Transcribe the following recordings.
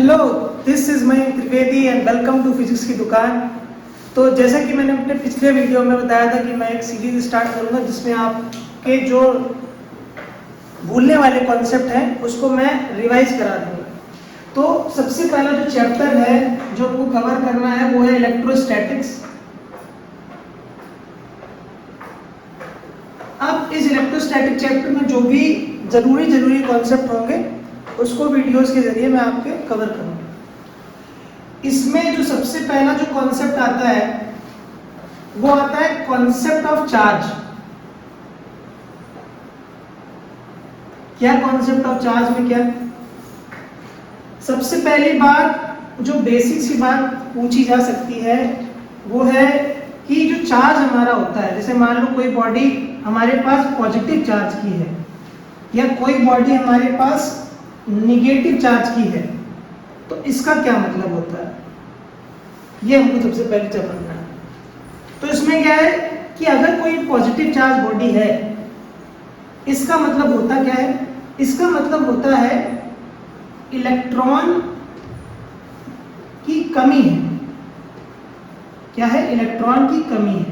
Hello, this is Mayank Trivedi and welcome to physics की दुकान। तो जैसा कि मैंने अपने पिछले वीडियो में बताया था कि मैं एक सीरीज स्टार्ट करूंगा जिसमें आपके जो भूलने वाले कॉन्सेप्ट हैं उसको मैं रिवाइज करा दूंगा। तो सबसे पहला जो चैप्टर है जो आपको कवर करना है वो है इलेक्ट्रोस्टैटिक्स। अब इस इलेक्ट्रोस्टैटिक चैप्टर में जो भी जरूरी कॉन्सेप्ट होंगे उसको वीडियोस के जरिए मैं आपके कवर करूंगा। इसमें जो सबसे पहला जो कॉन्सेप्ट आता है वो आता है कॉन्सेप्ट ऑफ चार्ज। क्या कॉन्सेप्ट ऑफ चार्ज में क्या? सबसे पहली बात जो बेसिक सी बात पूछी जा सकती है वो है कि जो चार्ज हमारा होता है, जैसे मान लो कोई बॉडी हमारे पास पॉजिटिव चार्ज की है या कोई बॉडी हमारे पास निगेटिव चार्ज की है, तो इसका क्या मतलब होता है ये हमको सबसे पहले समझना है। तो इसमें क्या है कि अगर कोई पॉजिटिव चार्ज बॉडी है, इसका मतलब होता क्या है? इसका मतलब होता है इलेक्ट्रॉन की कमी है। क्या है? इलेक्ट्रॉन की कमी है।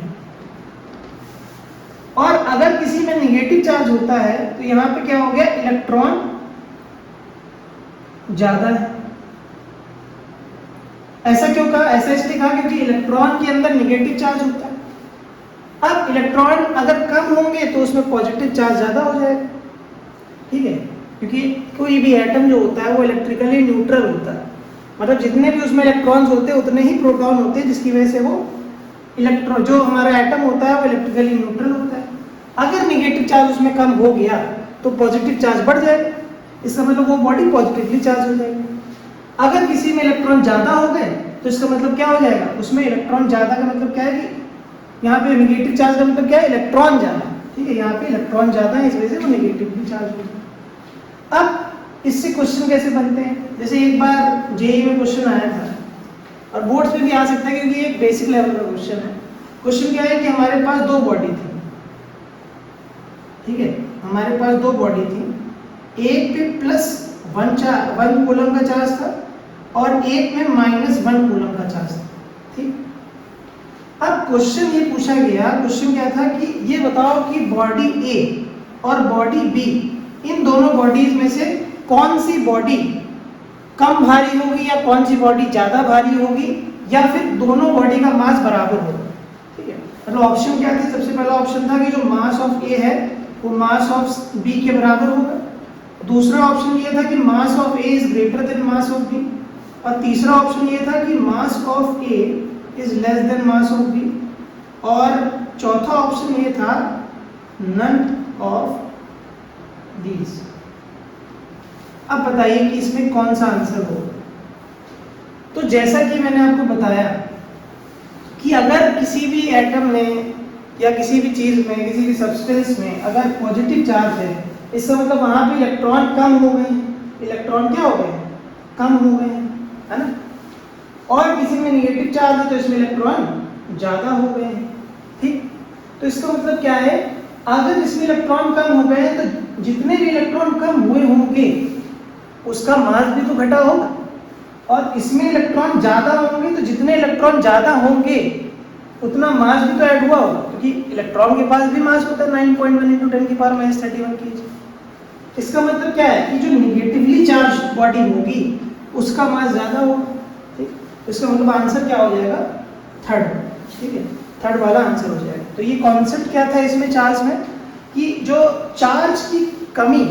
और अगर किसी में निगेटिव चार्ज होता है तो यहां पे क्या हो गया? इलेक्ट्रॉन ज्यादा है। ऐसा क्यों कहा? ऐसा इसलिए कहा क्योंकि इलेक्ट्रॉन के अंदर निगेटिव चार्ज होता है। अब इलेक्ट्रॉन अगर कम होंगे तो उसमें पॉजिटिव चार्ज ज्यादा हो जाएगा, ठीक है? क्योंकि कोई भी एटम जो होता है वो इलेक्ट्रिकली न्यूट्रल होता है, मतलब जितने भी उसमें इलेक्ट्रॉन्स होते हैं उतने ही प्रोटॉन होते हैं, जिसकी वजह से वो इलेक्ट्रॉन जो हमारा एटम होता है वो इलेक्ट्रिकली न्यूट्रल होता है। अगर निगेटिव चार्ज उसमें कम हो गया तो पॉजिटिव चार्ज बढ़ जाएगा, इसका मतलब वो बॉडी पॉजिटिवली चार्ज हो जाएगी। अगर किसी में इलेक्ट्रॉन ज्यादा हो गए तो इसका मतलब क्या हो जाएगा? उसमें इलेक्ट्रॉन ज्यादा का मतलब क्या है कि यहाँ पे निगेटिव चार्ज का मतलब क्या है? इलेक्ट्रॉन ज्यादा, ठीक है? यहाँ पे इलेक्ट्रॉन ज्यादा है, इस वजह से वो निगेटिवली चार्ज हो जाएगा। अब इससे क्वेश्चन कैसे बनते हैं? जैसे एक बार जेईई में क्वेश्चन आया था और बोर्ड्स में भी आ सकता है क्योंकि ये एक बेसिक लेवल का क्वेश्चन है। क्वेश्चन क्या है कि हमारे पास दो बॉडी थी, ठीक है? हमारे पास दो बॉडी थी, एक पे +1 कूलम का चार्ज था और एक में -1 कूलम का चार्ज था, ठीक? अब क्वेश्चन ये पूछा गया, क्वेश्चन क्या था कि ये बताओ कि बॉडी ए और बॉडी बी, इन दोनों बॉडीज में से कौन सी बॉडी कम भारी होगी या कौन सी बॉडी ज्यादा भारी होगी या फिर दोनों बॉडी का मास बराबर होगा, ठीक है? मतलब ऑप्शन क्या थे? सबसे पहला ऑप्शन था कि जो मास ऑफ ए है वो मास ऑफ बी के बराबर होगा। दूसरा ऑप्शन ये था कि mass of A is greater than mass of B, और तीसरा ऑप्शन ये था कि mass of A is less than mass of B, और चौथा ऑप्शन ये था नन ऑफ दीज। अब बताइए कि इसमें कौन सा आंसर होगा? तो जैसा कि मैंने आपको बताया कि अगर किसी भी एटम में या किसी भी चीज में, किसी भी सब्सटेंस में अगर पॉजिटिव चार्ज है, इसका मतलब वहां पे इलेक्ट्रॉन कम हो गए हैं। इलेक्ट्रॉन क्या हो गए? कम हो गए हैं, है ना? और किसी में निगेटिव चार्ज है तो इसमें इलेक्ट्रॉन ज्यादा हो गए हैं, ठीक? तो इसका मतलब क्या है? अगर इसमें इलेक्ट्रॉन कम हो गए हैं तो जितने भी इलेक्ट्रॉन कम हुए होंगे उसका मास भी तो घटा होगा, और इसमें इलेक्ट्रॉन ज्यादा होंगे तो जितने इलेक्ट्रॉन ज्यादा होंगे उतना मास भी तो ऐड हुआ होगा, क्योंकि इलेक्ट्रॉन के पास भी मास होता है 9.1 × 10⁻31 kg। इसका मतलब क्या है कि जो निगेटिवली चार्ज बॉडी होगी उसका मास ज्यादा होगा, ठीक? इसका मतलब आंसर क्या हो जाएगा? थर्ड, ठीक है? थर्ड वाला आंसर हो जाएगा। तो ये कॉन्सेप्ट क्या था इसमें चार्ज में कि जो चार्ज की कमी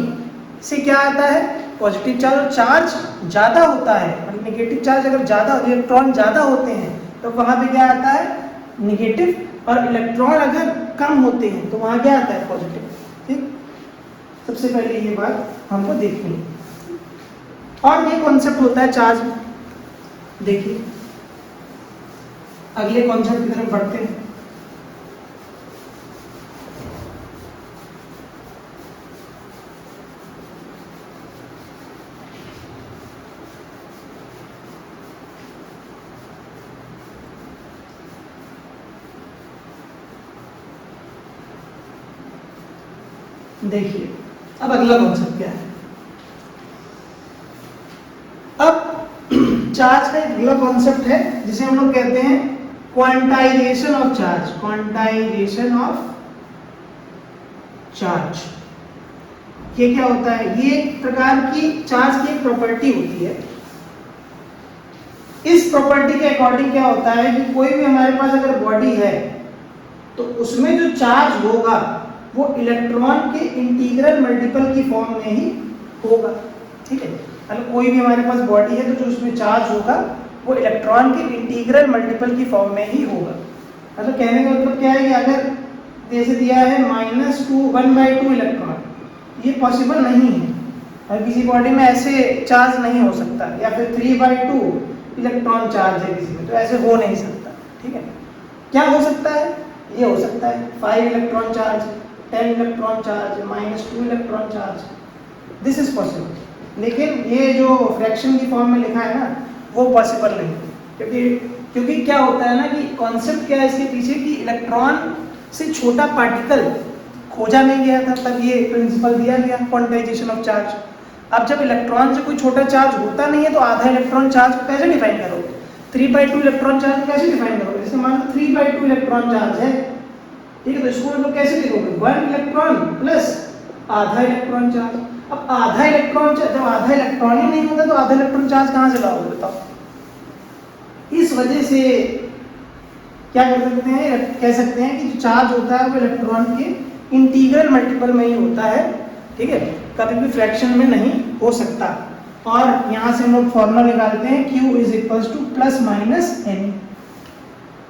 से क्या आता है? Positive charge. और चार्ज ज्यादा होता है, मतलब निगेटिव चार्ज अगर ज्यादा, इलेक्ट्रॉन ज्यादा होते हैं तो वहां पे क्या आता है? निगेटिव, और इलेक्ट्रॉन अगर कम होते हैं तो वहां क्या आता है? पॉजिटिव, ठीक? सबसे पहले ये बात हमको देखनी है। और ये कॉन्सेप्ट होता है चार्ज में। देखिए अगले कॉन्सेप्ट की तरफ बढ़ते हैं। देखिए अब अगला कॉन्सेप्ट क्या है? अब चार्ज का एक अगला कॉन्सेप्ट है जिसे हम लोग कहते हैं quantization of charge. Quantization of charge ये क्या होता है? ये एक प्रकार की चार्ज की एक प्रॉपर्टी होती है। इस प्रॉपर्टी के अकॉर्डिंग क्या होता है कि कोई भी हमारे पास अगर बॉडी है तो उसमें जो चार्ज होगा वो इलेक्ट्रॉन के इंटीग्रल मल्टीपल की फॉर्म में ही होगा। ठीक है, मतलब कोई भी हमारे पास बॉडी है तो जो उसमें चार्ज होगा वो इलेक्ट्रॉन के इंटीग्रल मल्टीपल की फॉर्म में ही होगा। मतलब कहने का मतलब क्या है कि अगर जैसे दिया है -2 1/2 इलेक्ट्रॉन, ये पॉसिबल नहीं है और किसी बॉडी में ऐसे चार्ज नहीं हो सकता, या फिर 3/2 इलेक्ट्रॉन चार्ज है किसी में, तो ऐसे हो नहीं सकता। ठीक है, क्या हो सकता है? ये हो सकता है 5 electron charge, 10 electron charge, -2 electron charge, this is possible. लेकिन ये जो फ्रैक्शन की फॉर्म में लिखा है ना, वो पॉसिबल नहीं, क्योंकि क्या होता है ना कि कॉन्सेप्ट क्या है इसके पीछे कि इलेक्ट्रॉन से छोटा पार्टिकल खोजा नहीं गया था, तब ये प्रिंसिपल दिया गया क्वांटाइजेशन ऑफ चार्ज। अब जब इलेक्ट्रॉन से कोई छोटा चार्ज होता नहीं है तो आधा इलेक्ट्रॉन चार्ज को कैसे डिफाइन करोगे? 3/2 इलेक्ट्रॉन चार्ज कैसे डिफाइन करोगे? जैसे मान लो 3/2 इलेक्ट्रॉन चार्ज है, ठीक है, तो इसको मतलब कैसे लिखोगे? 1 इलेक्ट्रॉन प्लस आधा इलेक्ट्रॉन चार्ज। अब आधा इलेक्ट्रॉन चार्ज, जब आधा इलेक्ट्रॉन ही नहीं होता तो आधा इलेक्ट्रॉन चार्ज कहाँ से लाओगे बताओ? इस वजह से क्या कर सकते हैं, कह सकते हैं कि जो चार्ज होता है वो इलेक्ट्रॉन के इंटीग्रल मल्टीपल में ही होता है। ठीक है, कभी भी फ्रैक्शन में नहीं हो सकता। और यहाँ से हम लोग फॉर्मूला निकालते हैं Q = ±n।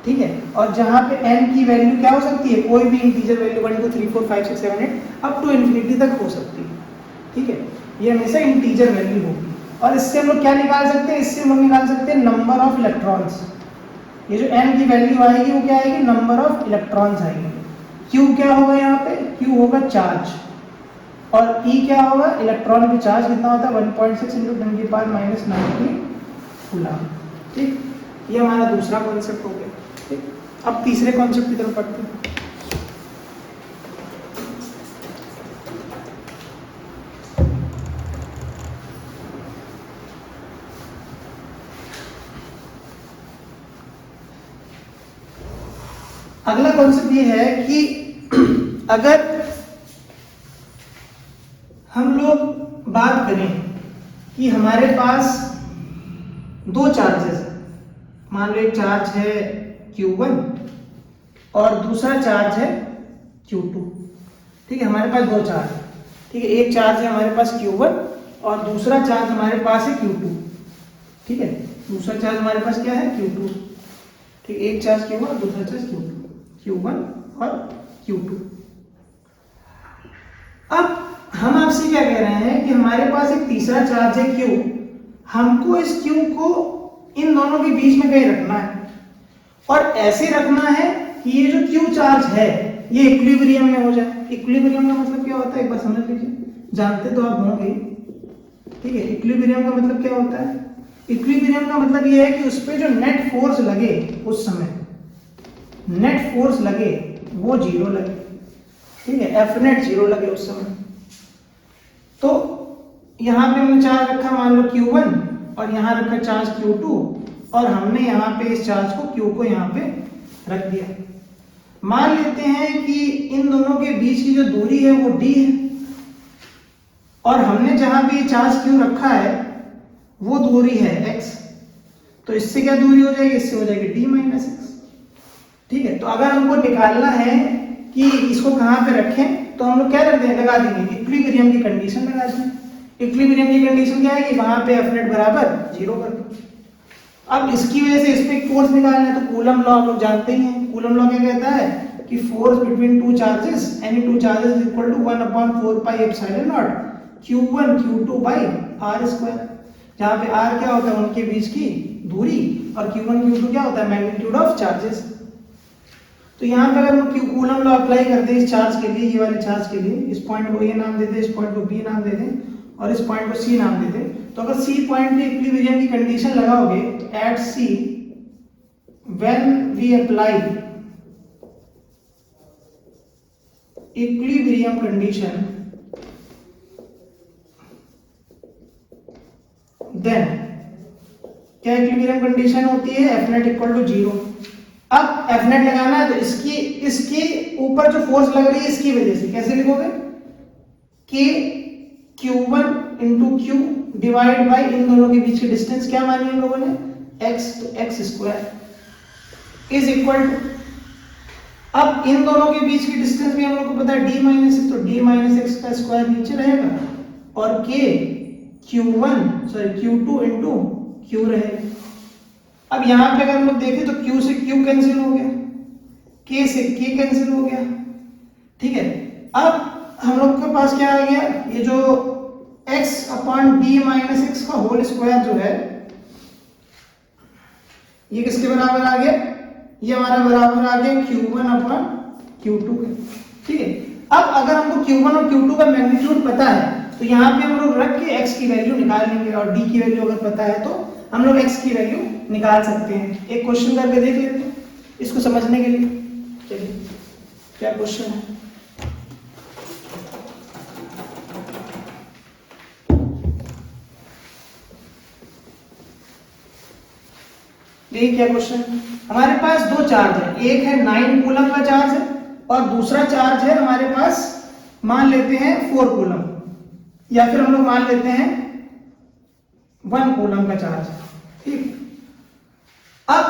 ठीक है, और जहाँ पे n की वैल्यू क्या हो सकती है? कोई भी integer value 1 2 3 4 5 6 7 8 up to infinity तक हो सकती है। ठीक है, ये हमेशा इंटीजर वैल्यू होगी। और इससे हम लोग क्या निकाल सकते हैं? इससे हम लोग निकाल सकते हैं नंबर ऑफ इलेक्ट्रॉन्स। ये जो n की वैल्यू आएगी वो क्या आएगी? नंबर ऑफ इलेक्ट्रॉन्स आएंगे। Q क्या होगा यहाँ पे? Q होगा चार्ज, और E क्या होगा? इलेक्ट्रॉन की चार्ज कितना होता है? 1.6 × 10⁻⁹ कूलम। ठीक, ये हमारा दूसरा कॉन्सेप्ट हो गया। ठीक, अब तीसरे कॉन्सेप्ट की तरफ बढ़ते हैं। अगला कॉन्सेप्ट ये है कि अगर हम लोग बात करें कि हमारे पास दो चार्जेस, मान लो एक चार्ज है Q1 और दूसरा चार्ज है Q2। ठीक है, हमारे पास दो चार्ज है। ठीक है, एक चार्ज है हमारे पास Q1 और दूसरा चार्ज हमारे पास है Q2। ठीक है, दूसरा चार्ज हमारे पास क्या है? Q2। ठीक, एक चार्ज Q1 और दूसरा चार्ज Q1 और Q2। अब हम आपसे क्या कह रहे हैं कि हमारे पास एक तीसरा चार्ज है Q, हमको इस Q को इन दोनों के बीच में कहीं रखना है, और ऐसे रखना है कि ये जो Q चार्ज है ये इक्विलिब्रियम में हो जाए। इक्विलिब्रियम का मतलब क्या होता है? एक बार समझ लीजिए, जानते तो आप होंगे। ठीक है, इक्विलिब्रियम का मतलब क्या होता है? इक्विलिब्रियम का मतलब ये है कि उस पर जो नेट फोर्स लगे, उस समय नेट फोर्स लगे वो 0 लगे। ठीक है, F नेट 0 लगे उस समय। तो यहाँ पे हमने चार्ज रखा मान लो Q1 और यहाँ रखा चार्ज Q2, और हमने यहाँ पे इस चार्ज को Q को यहाँ पे रख दिया। मान लेते हैं कि इन दोनों के बीच की जो दूरी है वो d है, और हमने जहाँ पे चार्ज Q रखा है वो दूरी है x, तो इससे क्या दूरी हो जाएगी? इससे हो जाएगी d - x। ठीक है, तो अगर हमको निकालना है कि इसको कहाँ पे रखें तो हम लोग क्या करते हैं? लगा देंगे इक्विलिब्रियम की कंडीशन लगा देंगे। इक्विलिब्रियम की कंडीशन क्या है कि वहां पे F नेट बराबर 0 कर दो। अब इसकी वजह से इस पे एक फोर्स निकालना है, तो कूलम लॉ आप लोग जानते ही हैं। कूलम लॉ क्या कहता है कि force between two charges, any two charges is equal to 1/4πε0 Q1 Q2/r², जहाँ पे r क्या होता है? उनके बीच की दूरी, और Q1 Q2 क्या होता है? Magnitude of charges. तो यहाँ पे अगर हम कूलम लॉ अप्लाई करते हैं इस चार्ज के लिए, ये वाले चार्ज के लिए, इस पॉइंट को A नाम दे दें, इस पॉइंट को B नाम दे दें और इस पॉइंट को C नाम दे दें, तो अगर C पॉइंट पे इक्विलिब्रियम की कंडीशन लगाओगे तो at C when we apply equilibrium condition then क्या इक्विलिब्रियम कंडीशन होती है, एफ नेट इक्वल टू 0। अब एफ नेट लगाना है तो इसके ऊपर जो फोर्स लग रही है इसकी वजह से कैसे लिखोगे, k Q1 into q divide by इन दोनों के बीच की डिस्टेंस क्या मानी हम लोगों ने, x, तो x square is equal to, अब इन दोनों के बीच की डिस्टेंस भी हम लोग को पता है d माइनस एक्स, तो d माइनस एक्स का स्क्वायर नीचे रहेगा और k Q2 इंटू क्यू रहेगा। अब यहाँ पे अगर हम लोग देखें तो q से q कैंसिल हो गया, k से k कैंसिल हो गया, ठीक है। अब हम लोग के पास क्या आ गया, ये जो x upon d minus x का होल स्क्वायर जो है ये किसके बराबर आ गया, ये हमारा बराबर आ गया Q1 अपॉन Q2 के, ठीक है। अब अगर हमको Q1 और Q2 का मैग्नीट्यूड पता है तो यहाँ पे हम लोग रख के x की वैल्यू निकाल लेंगे और d की वैल्यू अगर पता है तो हम लोग x की वैल्यू निकाल सकते हैं। एक क्वेश्चन करके देख लेते हैं इसको समझने के लिए। चलिए क्या क्वेश्चन है, देखिए क्या क्वेश्चन। हमारे पास दो चार्ज है, एक है 9 कूलम का चार्ज है और दूसरा चार्ज है हमारे पास मान लेते हैं 4 कूलम, या फिर हम लोग मान लेते हैं 1 कूलम का चार्ज, ठीक। अब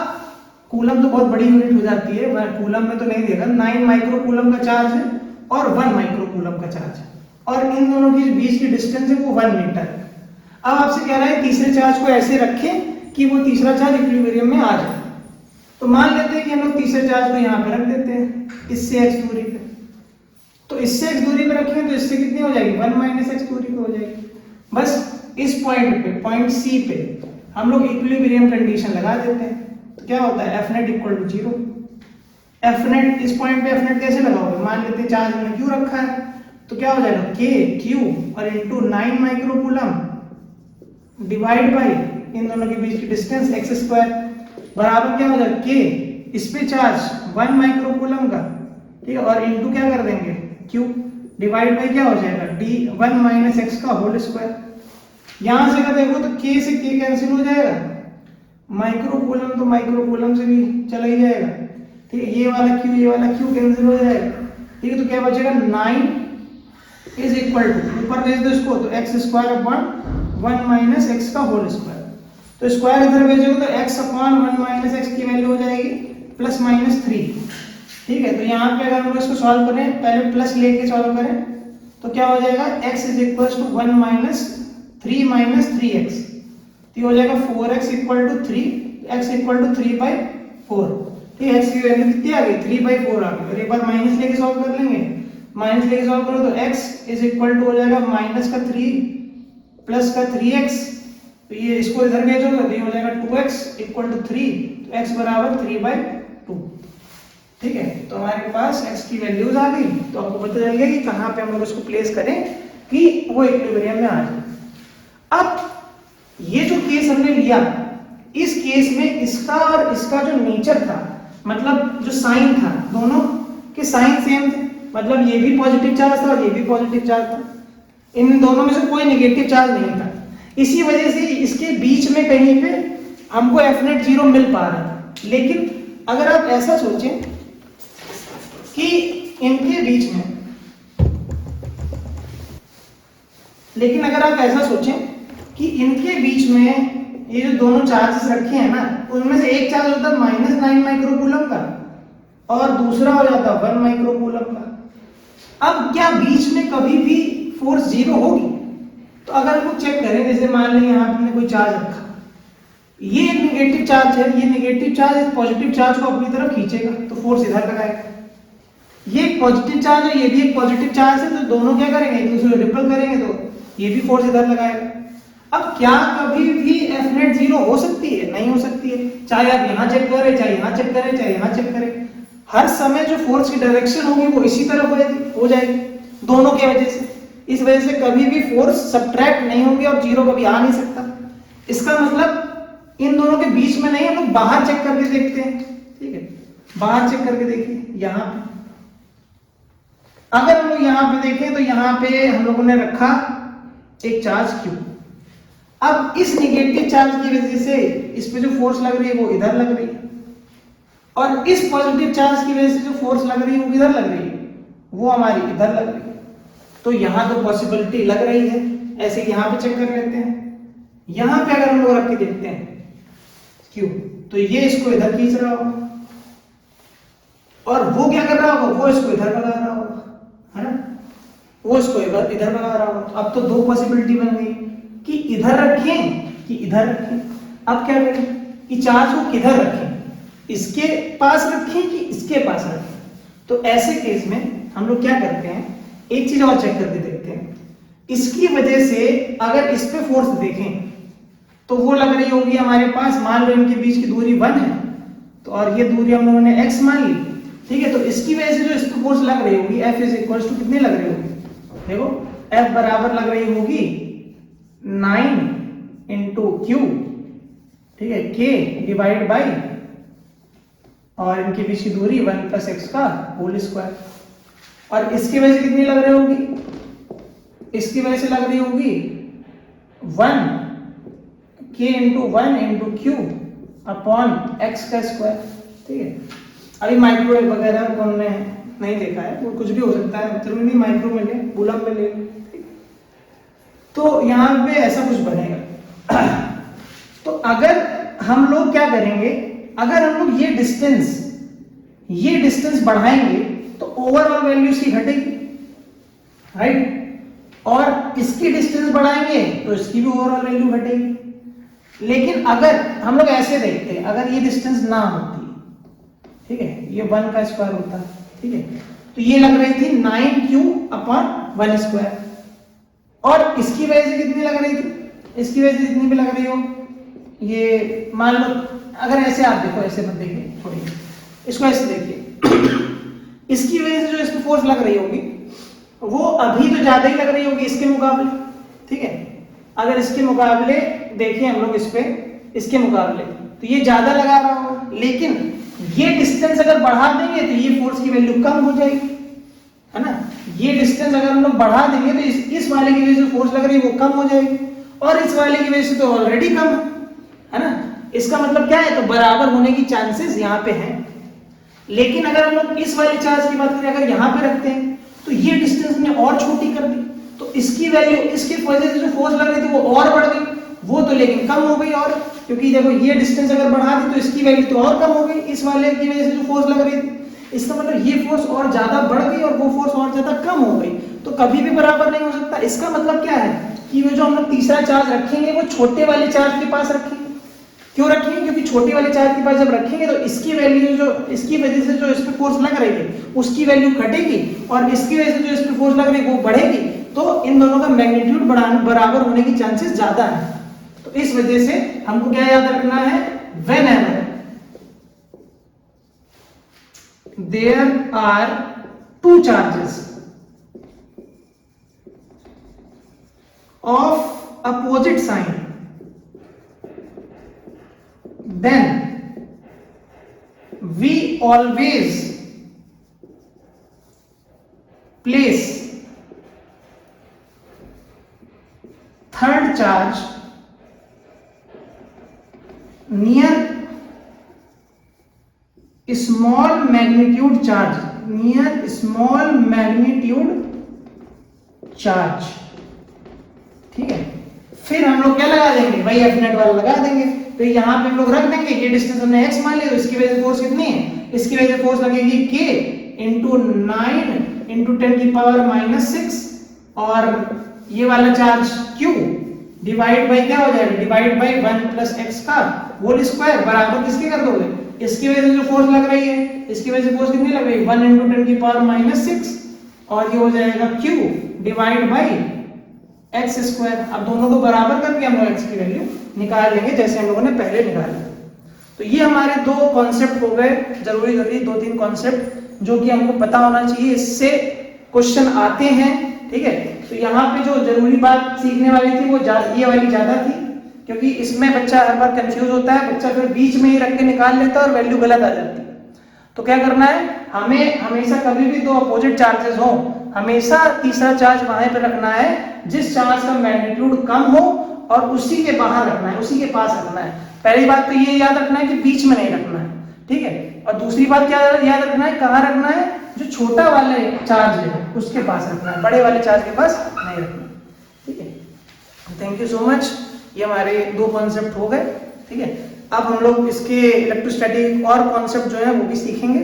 कूलम तो बहुत बड़ी यूनिट हो जाती है, कूलम में तो नहीं देगा, 9 माइक्रो कूलम का चार्ज है और 1 माइक्रो कूलम का चार्ज है और इन दोनों के बीच की डिस्टेंस है वो 1 मीटर है। अब आपसे कह रहा है तीसरे चार्ज को ऐसे रखें कि वो तीसरा चार्ज इक्विलिब्रियम में आ जाए, तो मान लेते हैं कि हम लोग तीसरे चार्ज को यहाँ पे रख देते हैं इससे x दूरी पे, तो इससे x दूरी पे रखें तो इससे कितनी हो जाएगी, 1 माइनस x दूरी पे हो जाएगी। बस इस पॉइंट पे, पॉइंट C पे हम लोग इक्विलिब्रियम कंडीशन लगा देते हैं, तो क्या होता है, F net equal to 0। F net, इस पॉइंट पे एफ नेट कैसे लगाओगे, मान लेते हैं चार्ज में क्यू रखा है तो क्या हो जाएगा, k q और into 9 micro coulomb divide by इन दोनों के बीच की डिस्टेंस x स्क्वायर बराबर क्या हो जाएगा, k इस पे चार्ज 1 माइक्रो कूलम का, ठीक है, और इनटू क्या कर देंगे q डिवाइड बाई क्या हो जाएगा d 1 माइनस x का होल स्क्वायर। यहां से अगर देखो तो k से k कैंसिल हो जाएगा, माइक्रो कूलम तो माइक्रो कूलम से भी चला ही जाएगा, ठीक है, ये वाला q कैंसिल हो जाएगा, ठीक है। तो क्या बचेगा, 9 इज इक्वल टू, ऊपर भेज दो इसको तो x square upon 1 minus x का होल स्क्वायर, तो स्क्वायर इधर भेजोगे तो x अपॉन 1 माइनस x की वैल्यू हो जाएगी प्लस माइनस 3, ठीक है। तो यहाँ पे अगर हम लोग इसको सॉल्व करें, पहले प्लस लेके सॉल्व करें तो क्या हो जाएगा, x is equal to 1 minus 3 minus 3x, तो हो जाएगा 4x equal to 3, x equal to 3/4, ठीक है। x की वैल्यू कितनी आ गई, 3/4 आ गई, और एक बार माइनस लेके सॉल्व कर लेंगे, माइनस लेके सॉल्व करो तो x इज इक्वल टू हो जाएगा माइनस का 3 प्लस का 3x, तो ये इसको इधर भेजोगे तो ये हो जाएगा 2x इक्वल टू 3, तो x बराबर 3/2, ठीक है। तो हमारे पास x की वैल्यूज आ गई, तो आपको पता चल गया कि कहाँ पे हम लोग इसको प्लेस करें कि वो इक्विलिब्रियम में आ जाए। अब ये जो केस हमने लिया, इस केस में इसका और इसका जो नेचर था, मतलब जो साइन था, दोनों के साइन सेम थे, मतलब ये भी पॉजिटिव चार्ज था और ये भी पॉजिटिव चार्ज था, इन दोनों में से कोई नेगेटिव चार्ज नहीं था। इसी वजह से इसके बीच में कहीं पे हमको एफ नेट 0 मिल पा रहा था। लेकिन अगर आप ऐसा सोचें कि इनके बीच में, लेकिन अगर आप ऐसा सोचें कि इनके बीच में ये जो दोनों चार्जेस रखे हैं ना, उनमें से एक चार्ज होता है -9 माइक्रो कूलम का और दूसरा हो जाता है 1 माइक्रो कूलम का। अब क्या बीच में कभी भी फोर्स 0 होगी? तो अगर हम चेक करें, जैसे मान लें यहाँ हमने कोई चार्ज रखा, ये एक नेगेटिव चार्ज है, ये नेगेटिव चार्ज इस पॉजिटिव चार्ज को अपनी तरफ खींचेगा तो फोर्स इधर लगाएगा। ये एक पॉजिटिव चार्ज है, ये भी एक पॉजिटिव चार्ज है, तो दोनों क्या करेंगे, एक दूसरे को रिपल करेंगे तो ये भी फोर्स इधर लगाएगा। अब क्या कभी भी एफ नेट 0 हो सकती है? नहीं हो सकती है, चाहे आप यहाँ चेक करें, चाहे यहाँ चेक करें, चाहे यहाँ चेक करें, हर समय जो फोर्स की डायरेक्शन होगी वो इसी तरफ हो जाएगी दोनों की वजह से। इस वजह से कभी भी फोर्स सब्ट्रैक्ट नहीं होंगे और 0 कभी आ नहीं सकता। इसका मतलब इन दोनों के बीच में नहीं, हम लोग बाहर चेक करके देखते हैं, ठीक है, बाहर चेक करके देखिए। यहाँ पे अगर हम लोग यहाँ पे देखें तो यहाँ पे हम लोगों ने रखा एक चार्ज Q, अब इस निगेटिव चार्ज की वजह से इस पे जो फोर्स लग रही है वो इधर लग रही है, और इस पॉजिटिव चार्ज की वजह से जो फोर्स लग रही है वो किधर लग रही है, वो हमारी इधर लग रही है। तो यहां तो पॉसिबिलिटी लग रही है, ऐसे यहां पे चेक कर लेते हैं। यहां पे अगर हम लोग रख के देखते हैं क्यों, तो ये इसको इधर खींच रहा होगा और वो क्या कर रहा होगा, वो इसको इधर भगा रहा होगा, है ना, वो इसको इधर भगा रहा होगा। तो अब तो दो पॉसिबिलिटी बन गई कि इधर रखें कि इधर रखें। अब क्या करें कि चार्ज को किधर रखें, इसके पास रखें कि इसके पास रखें। तो ऐसे केस में हम लोग क्या करते हैं, एक चीज और चेक करके देखते हैं। इसकी वजह से अगर इस पे फोर्स देखें तो वो लग रही होगी हमारे पास, मान लो इनके बीच की दूरी 1 है, तो और ये दूरी हम लोगों ने x मान ली, ठीक है। तो इसकी वजह से जो इस पे फोर्स लग रही होगी F इज इक्वल टू कितनी लग रही होगी, देखो F बराबर लग रही होगी 9 इंटू क्यू, ठीक है, K डिवाइड बाई, और इनके बीच की दूरी 1 प्लस एक्स का होल स्क्वायर। और इसकी वजह से कितनी लग रही होगी, इसकी वजह से लग रही होगी 1 K into 1 into Q upon x का स्क्वायर, ठीक है। अभी माइक्रोवेव वगैरह को हमने नहीं देखा है, वो कुछ भी हो सकता है, जरूरी नहीं माइक्रो में ले, कूलम में ले, तो यहां पे ऐसा कुछ बनेगा। तो अगर हम लोग क्या करेंगे, अगर हम लोग ये डिस्टेंस बढ़ाएंगे तो ओवरऑल वैल्यू इसकी घटेगी, राइट, और इसकी डिस्टेंस बढ़ाएंगे तो इसकी भी ओवरऑल वैल्यू घटेगी। लेकिन अगर हम लोग ऐसे देखते हैं, अगर ये डिस्टेंस ना होती, ठीक है, ये 1 का स्क्वायर होता है, ठीक है, तो ये लग रही थी 9q अपॉन 1 स्क्वायर, और इसकी वजह से कितनी लग रही थी, इसकी वजह से जितनी भी लग रही हो, ये मान लो अगर ऐसे आप देखो, ऐसे मत देखिए, थोड़ी इसको ऐसे देखिए, इसकी वजह से जो इसको फोर्स लग रही होगी वो अभी तो ज्यादा ही लग रही होगी इसके मुकाबले, ठीक है। अगर इसके मुकाबले देखें हम लोग, इस पे इसके मुकाबले तो ये ज्यादा लगा रहा होगा, लेकिन ये डिस्टेंस अगर बढ़ा देंगे तो ये फोर्स की वैल्यू कम हो जाएगी, है ना। ये डिस्टेंस अगर हम लोग बढ़ा देंगे तो इस वाले की वजह से फोर्स लग रही है वो कम हो जाएगी, और इस वाले की वजह से तो ऑलरेडी कम है ना। इसका मतलब क्या है, तो बराबर होने की चांसेस यहाँ पे हैं। लेकिन अगर हम लोग इस वाले चार्ज की बात करें, अगर यहाँ पे रखते हैं तो ये डिस्टेंस ने और छोटी कर दी, तो इसकी वैल्यू, इसके वजह से जो फोर्स लग रही थी वो और बढ़ गई, वो तो लेकिन कम हो गई, और क्योंकि देखो ये डिस्टेंस अगर बढ़ा दी तो इसकी वैल्यू तो और कम हो गई इस वाले की वजह से जो फोर्स लग रही थी। इसका मतलब ये फोर्स और ज्यादा बढ़ गई और वो फोर्स और ज्यादा कम हो गई, तो कभी भी बराबर नहीं हो सकता। इसका मतलब क्या है कि वो जो हम लोग तीसरा चार्ज रखेंगे वो छोटे वाले चार्ज के पास रखेंगे। क्यों रखेंगे, क्योंकि छोटे वाले चार्ज के पास जब रखेंगे तो इसकी वैल्यू, जो इसकी वजह से जो इस पे फोर्स लग रही है उसकी वैल्यू घटेगी, और इसकी वजह से जो इस पे फोर्स लग रही है वो बढ़ेगी, तो इन दोनों का मैग्नीट्यूड बराबर होने की चांसेस ज्यादा है। तो इस वजह से हमको क्या याद रखना है, whenever there are two charges of opposite sign, then we always place third charge near small magnitude charge, near small magnitude charge, ठीक है। फिर हम लोग क्या लगा देंगे, वही एफ नेट वाला लगा देंगे। तो यहाँ पे हम लोग रख देंगे, ये डिस्टेंस हमने x मान लिया, तो इसकी वजह से फोर्स कितनी है, इसकी वजह से फोर्स लगेगी k इंटू 9 इंटू 10 की पावर -6, और ये वाला चार्ज q डिवाइड बाई क्या हो जाएगा, डिवाइड बाई 1 प्लस एक्स का होल स्क्वायर, बराबर किसके कर दोगे, इसकी वजह से जो फोर्स लग रही है, इसकी वजह से फोर्स कितनी लग रही है, 1 इंटू 10 की पावर -6, और ये हो जाएगा q divide by x square. अब दोनों को बराबर करके हम लोग x की वैल्यू निकाल लेंगे जैसे हम लोगों ने पहले निकाला। तो ये हमारे दो कॉन्सेप्ट हो गए, जरूरी 2-3 कॉन्सेप्ट जो कि हमको पता होना चाहिए, इससे क्वेश्चन आते हैं, ठीक है। तो यहाँ पे जो जरूरी बात सीखने वाली थी वो ये वाली ज्यादा थी, क्योंकि इसमें बच्चा हर बार कंफ्यूज होता है, बच्चा फिर बीच में ही रख के निकाल लेता है और वैल्यू गलत आ जाती है। तो क्या करना है, हमें हमेशा कभी भी दो अपोजिट चार्जेस हो, हमेशा तीसरा चार्ज वहां पे रखना है जिस चार्ज का मैग्नीट्यूड कम हो और उसी के बाहर रखना है, उसी के पास रखना है। पहली बात तो ये याद रखना है कि बीच में नहीं रखना है, ठीक है। और दूसरी बात क्या याद रखना है, कहाँ रखना है, जो छोटा वाले चार्ज है उसके पास रखना है, बड़े वाले चार्ज के पास नहीं रखना, ठीक है। थैंक यू सो मच, ये हमारे 2 कॉन्सेप्ट हो गए, ठीक है। अब हम लोग इसके इलेक्ट्रोस्टैटिक और कॉन्सेप्ट जो है वो भी सीखेंगे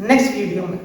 नेक्स्ट वीडियो में।